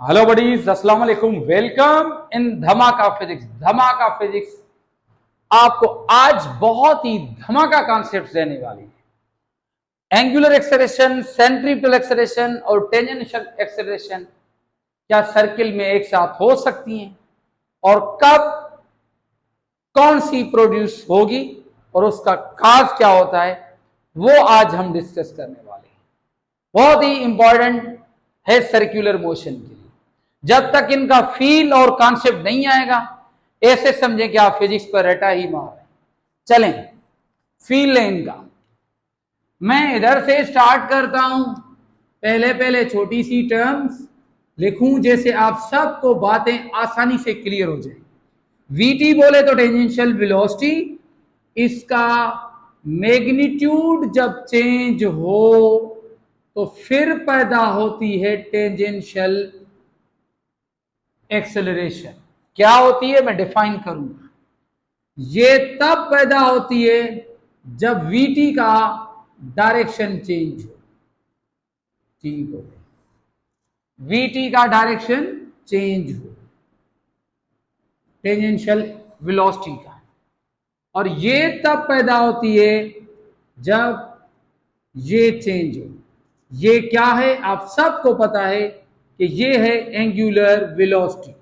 Hello buddies, अस्सलाम वालेकुम। Welcome in धमाका फिजिक्स। धमाका फिजिक्स आपको आज बहुत ही धमाका कॉन्सेप्ट देने वाली है। एंगुलर एक्सेलरेशन, सेंट्रीपिटल एक्सेलरेशन और टेंजेंशियल एक्सेलरेशन क्या सर्किल में एक साथ हो सकती हैं और कब कौन सी प्रोड्यूस होगी और उसका काज क्या होता है, वो आज हम डिस्कस करने वाले हैं। बहुत ही इंपॉर्टेंट है सर्कुलर मोशन के लिए। जब तक इनका फील और कॉन्सेप्ट नहीं आएगा, ऐसे समझें कि आप फिजिक्स पर रटा ही मार रहे हैं। चलें, फील है इनका। मैं इधर से स्टार्ट करता हूं। पहले छोटी सी टर्म्स लिखूं जैसे आप सबको बातें आसानी से क्लियर हो जाए। वीटी बोले तो टेंजेंशियल वेलोसिटी, इसका मैग्नीट्यूड जब चेंज हो तो फिर पैदा होती है टेंजेंशियल एक्सेलरेशन। क्या होती है मैं डिफाइन करूंगा। ये तब पैदा होती है जब वीटी का डायरेक्शन चेंज हो। ठीक हो, वीटी का डायरेक्शन चेंज हो टेंजेंशियल वेलोसिटी का, और ये तब पैदा होती है जब ये चेंज हो। ये क्या है आप सबको पता है कि ये है एंगुलर वेलोसिटी।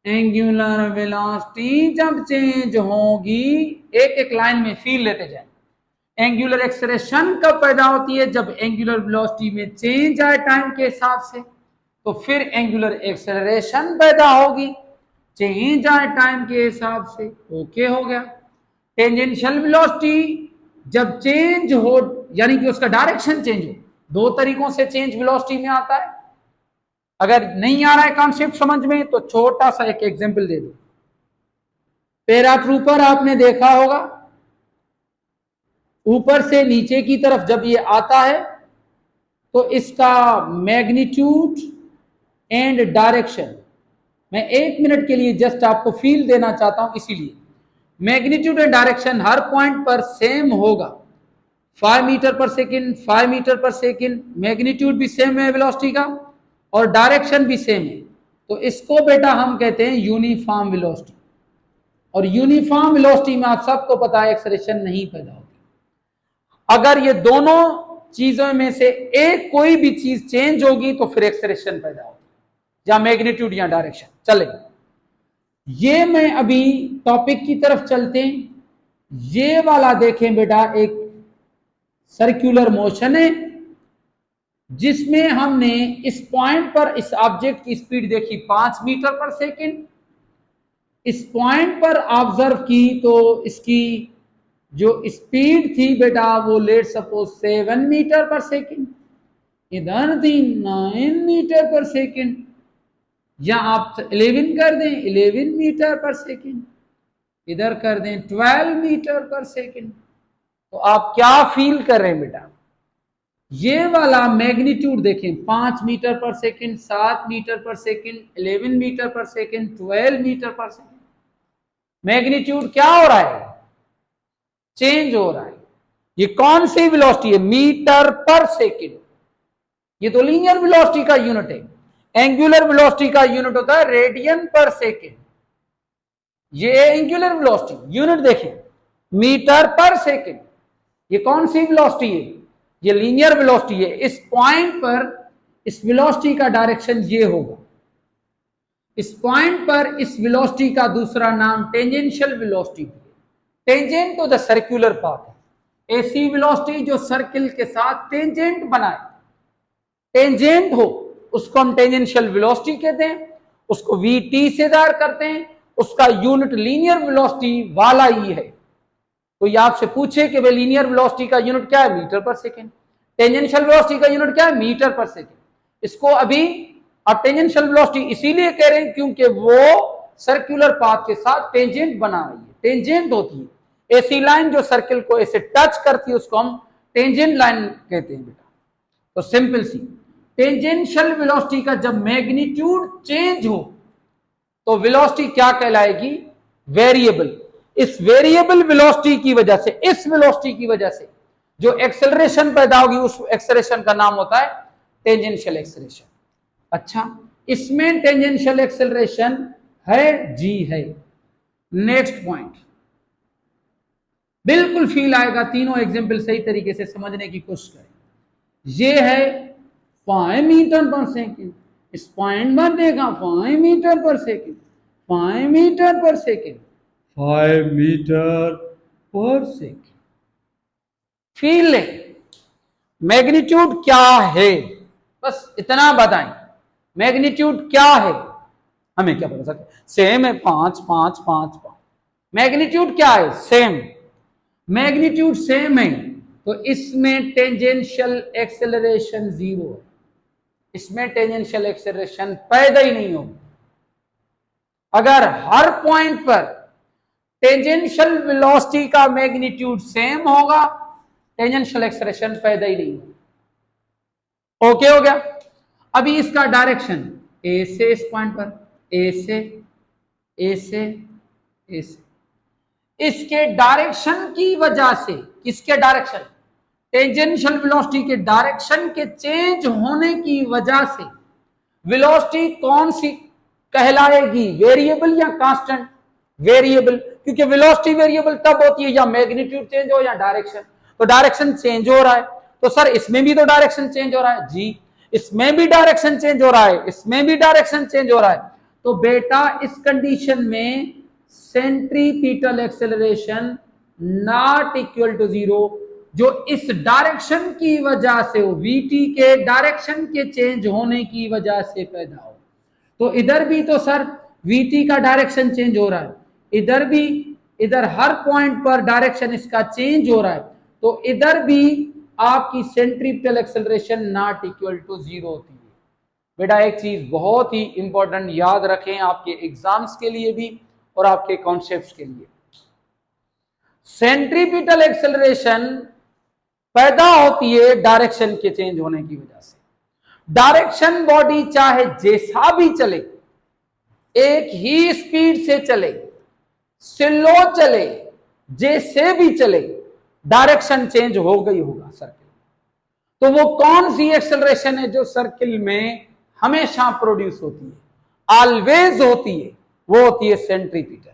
एंगुलर वेलोसिटी जब चेंज होगी, एक एक लाइन में फील लेते जाए। एंगुलर एक्सेलरेशन कब पैदा होती है? जब एंगुलर वेलोसिटी में चेंज आए टाइम के हिसाब से, तो फिर एंगुलर एक्सेलरेशन पैदा होगी, चेंज आए टाइम के हिसाब से। ओके हो गया। टेंजेंशियल वेलोसिटी जब चेंज हो, यानी कि उसका डायरेक्शन चेंज हो। दो तरीकों से चेंज वेलोसिटी में आता है। अगर नहीं आ रहा है कॉन्सेप्ट समझ में तो छोटा सा एक एग्जांपल दे दो। पैराट्रूपर आपने देखा होगा, ऊपर से नीचे की तरफ जब ये आता है तो इसका मैग्नीट्यूड एंड डायरेक्शन, मैं 1 मिनट के लिए जस्ट आपको फील देना चाहता हूं, इसीलिए magnitude and direction her point पर सेम होगा। 5 मीटर पर सेकेंड, 5 मीटर पर सेकेंड। मैग्नीट्यूड भी सेम है वेलोसिटी का और डायरेक्शन भी सेम है, तो इसको बेटा हम कहते हैं यूनिफॉर्म वेलोसिटी। और यूनिफॉर्म वेलोसिटी में आप सबको पता है एक्सेलरेशन नहीं पैदा होती। अगर ये दोनों चीजों में से एक कोई भी चीज चेंज होगी तो फिर एक्सेलरेशन पैदा होगी, या मैग्नीट्यूड या डायरेक्शन। चले, ये मैं अभी टॉपिक की तरफ चलते हैं। ये वाला देखें बेटा, एक सर्कुलर मोशन है जिसमें हमने इस पॉइंट पर इस ऑब्जेक्ट की स्पीड देखी 5 मीटर पर सेकेंड। इस पॉइंट पर ऑब्जर्व की तो इसकी जो स्पीड थी बेटा वो लेट सपोज 7 मीटर पर सेकेंड। इधर थी 9 मीटर पर सेकेंड, या आप 11 कर दें 11 मीटर पर सेकेंड, इधर कर दें 12 मीटर पर सेकेंड। तो आप क्या फील कर रहे हैं बेटा? ये वाला मैग्नीट्यूड देखें, 5 मीटर पर सेकेंड, 7 मीटर पर सेकेंड, 11 मीटर पर सेकेंड, 12 मीटर पर सेकेंड। मैग्नीट्यूड क्या हो रहा है? चेंज हो रहा है। ये कौन सी वेलोसिटी है? मीटर पर सेकेंड। ये तो लीनियर वेलोसिटी का यूनिट है। एंगुलर वेलोसिटी का यूनिट होता है रेडियन पर सेकेंड। ये एंगुलर वेलोसिटी यूनिट देखें, मीटर पर सेकेंड। ये कौन सी वेलोसिटी है? ये लीनियर वेलोसिटी है। इस पॉइंट पर इस वेलोसिटी का डायरेक्शन ये होगा। इस पॉइंट पर इस वेलोसिटी का दूसरा नाम टेंजेंशियल वेलोसिटी है। Tangent to the circular path है। ऐसी वेलोसिटी जो सर्किल के साथ टेंजेंट बनाए, टेंजेंट हो, उसको हम टेंजेंशियल वेलोसिटी कहते हैं। उसको वीटी से जाहिर करते हैं। उसका यूनिट लीनियर वेलोसिटी वाला ही है। तो ये आपसे पूछे कि भाई लीनियर वेलोसिटी का यूनिट क्या है? मीटर पर सेकेंड। टेंजेंशियल वेलोसिटी का यूनिट क्या है? मीटर पर सेकेंड। इसको अभी आप टेंजेंशियल वेलोसिटी इसीलिए कह रहे हैं क्योंकि वो सर्कुलर पाथ के साथ टेंजेंट बना रही है। टेंजेंट होती है ऐसी लाइन जो सर्किल को ऐसे टच करती है, उसको हम टेंजेंट लाइन कहते हैं बेटा। तो सिंपल सी, टेंजेंशियल वेलोसिटी का जब मैग्नीट्यूड चेंज हो तो वेलोसिटी क्या कहलाएगी? वेरिएबल। इस वेरिएबल वेलोसिटी की वजह से, इस वेलोसिटी की वजह से जो एक्सेलरेशन पैदा होगी, उस एक्सेलरेशन का नाम होता है टेंजेंशियल एक्सेलरेशन। अच्छा, इसमें टेंजेंशियल एक्सेलरेशन है, जी है। नेक्स्ट पॉइंट, बिल्कुल फील आएगा, तीनों एग्जाम्पल सही तरीके से समझने की कोशिश करें। ये है 5 मीटर पर सेकेंड, इस पॉइंट पर देखा 5 मीटर पर सेकेंड, 5 मीटर पर सेकेंड, 5 मीटर पर सेकेंड। फील ले, मैग्नीट्यूड क्या है, बस इतना बताएं, मैग्नीट्यूड क्या है, हमें क्या पता सके, सेम है 5 5 5 5, मैग्नीट्यूड क्या है, सेम, मैग्नीट्यूड सेम है, तो इसमें टेंजेंशियल एक्सेलरेशन 0 है, इसमें टेंजेंशियल एक्सेलरेशन पैदा ही नहीं होगी। अगर हर पॉइंट पर टेंजेंशियल वेलोसिटी का मैग्नीट्यूड सेम होगा, टेंजेंशियल एक्सेलरेशन पैदा ही नहीं होगा। ओके हो गया। अभी इसका डायरेक्शन ए से इस पॉइंट पर, ए से ए से ए से, इसके डायरेक्शन की वजह से, किसके डायरेक्शन, टेंजेंशियल वेलोसिटी के डायरेक्शन के चेंज होने की वजह से वेलोसिटी कौन सी कहलाएगी, वेरिएबल या कांस्टेंट, वेरिएबल, क्योंकि वेलोसिटी वेरिएबल तब होती है या मैग्नीट्यूड चेंज हो या डायरेक्शन, तो डायरेक्शन चेंज हो रहा है, तो सर इसमें भी तो डायरेक्शन चेंज हो रहा है, जी इसमें भी डायरेक्शन चेंज हो रहा है, इसमें भी डायरेक्शन चेंज हो रहा है, तो बेटा इस कंडीशन में centripetal acceleration not equal to 0, जो इस डायरेक्शन की वजह से हो, वीटी के डायरेक्शन के चेंज होने की वजह से पैदा हो। तो इधर भी तो सर वीटी का डायरेक्शन चेंज हो रहा है, इधर भी, इधर हर पॉइंट पर डायरेक्शन इसका चेंज हो रहा है, तो इधर भी आपकी centripetal acceleration not equal to 0 होती है। बेटा एक चीज बहुत ही इंपॉर्टेंट याद रखें आपके एग्जाम्स के लिए भी और आपके कॉन्सेप्ट्स के लिए, सेंट्रीपिटल एक्सेलरेशन पैदा होती है डायरेक्शन के चेंज होने की वजह से। डायरेक्शन बॉडी चाहे जैसा भी चले, एक ही स्पीड से चले, स्लो चले, जैसे भी चले, डायरेक्शन चेंज हो गई होगा सर्किल। तो वो कौन सी एक्सेलरेशन है जो सर्किल में हमेशा प्रोड्यूस होती है, ऑलवेज होती है, वो होती है सेंट्रीपिटल।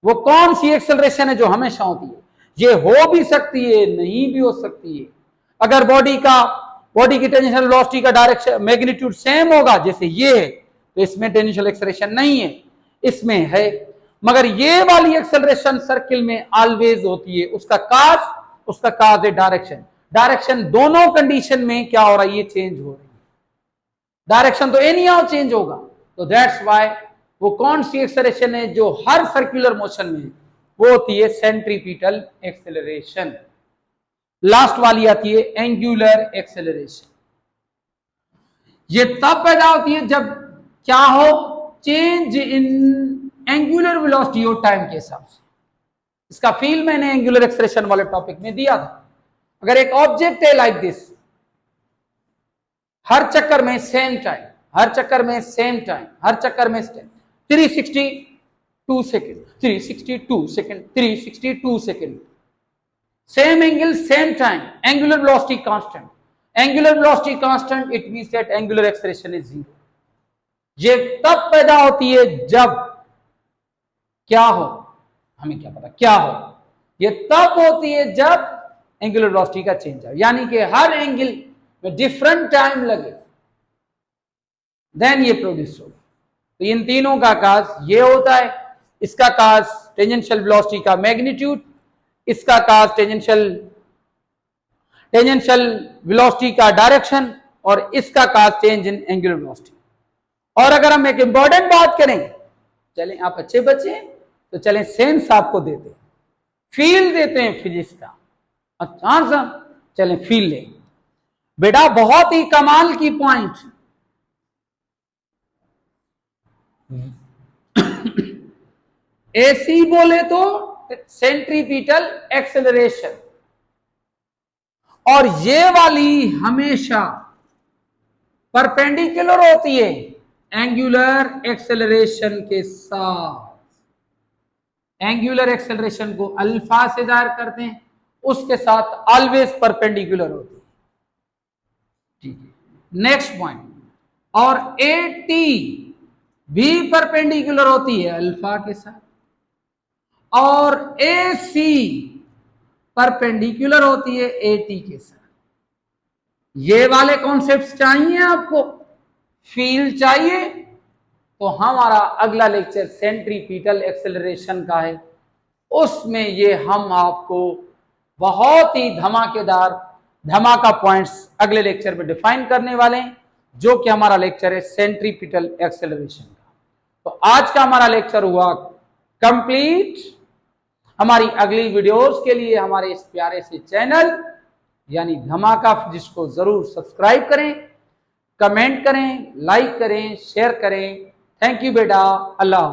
वो कौन सी एक्सेलरेशन है जो हमेशा होती है, ये हो भी सकती है, नहीं भी हो सकती है। अगर बॉडी की टेंजेंशियल वेलोसिटी का डायरेक्शन मैग्नीट्यूड सेम होगा, जैसे ये है, तो इसमें टेंजेंशियल एक्सेलरेशन नहीं है, इसमें है, मगर ये वाली एक्सेलरेशन सर्किल में ऑलवेज होती है। उसका काज है डायरेक्शन। डायरेक्शन दोनों कंडीशन में क्या हो रहा है, ये चेंज हो रही है, डायरेक्शन तो एनी हाउ चेंज होगा। तो दैट्स व्हाई वो कौन सी एक्सेलरेशन है जो हर सर्कुलर मोशन में, वो होती है सेंट्रीपिटल एक्सेलरेशन। लास्ट वाली आती है एंगुलर एक्सेलरेशन। ये तब पैदा होती है जब क्या हो, चेंज इन एंगुलर वेलोसिटी हो टाइम के हिसाब से। इसका फील मैंने एंगुलर एक्सेलरेशन वाले टॉपिक में दिया था। अगर एक ऑब्जेक्ट है लाइक दिस, हर चक्कर में सेम टाइम, हर चक्कर में सेम टाइम, हर चक्कर में 362 second, 362 second, 362 second, same angle same time, angular velocity constant, angular velocity constant, it means that angular acceleration is 0। ये तब पैदा होती है जब क्या हो, हमें क्या पता क्या हो, ये तब होती है जब एंगुलर वेलोसिटी का चेंज हो, यानी कि हर एंगल में डिफरेंट टाइम लगे, देन ये प्रोड्यूस हो। तो इन तीनों का काज ये होता है। इसका काज टेंजेंशियल वेलोसिटी का मैग्नीट्यूड, इसका काज टेंजेंशियल वेलोसिटी का डायरेक्शन, और इसका काज चेंज इन एंगुलर वेलोसिटी। और अगर हम एक इंपॉर्टेंट बात करें, चलें आप अच्छे बच्चे तो चलें सेंस आपको देते हैं, फील देते हैं फिजिक्स का। अच्छा सर, चलें फील लें बेटा, बहुत ही कमाल की पॉइंट। एसी बोले तो सेंट्रीपिटल एक्सेलरेशन, और ये वाली हमेशा परपेंडिकुलर होती है एंगुलर एक्सेलरेशन के साथ। एंगुलर एक्सेलरेशन को अल्फा से जाहिर करते हैं, उसके साथ ऑलवेज परपेंडिकुलर होती है। ठीक है, नेक्स्ट पॉइंट, और AT भी परपेंडिकुलर होती है अल्फा के साथ, और AC परपेंडिकुलर होती है AT के साथ। ये वाले कॉन्सेप्ट्स चाहिए आपको, फील चाहिए, तो हमारा अगला लेक्चर सेंट्रीपिटल एक्सेलरेशन का है। उसमें ये हम आपको बहुत ही धमाका पॉइंट्स अगले लेक्चर में डिफाइन करने वाले हैं, जो कि हमारा लेक्चर है सेंट्रीपिटल एक्सेलरेशन का। तो आज का हमारा लेक्चर हुआ कंप्लीट। हमारी अगली वीडियोस के लिए हमारे इस प्यारे से चैनल यानी धमाका फिजिक्स को जरूर सब्सक्राइब करें, कमेंट करें, लाइक करें, शेयर करें। थैंक यू बेटा। अल्लाह।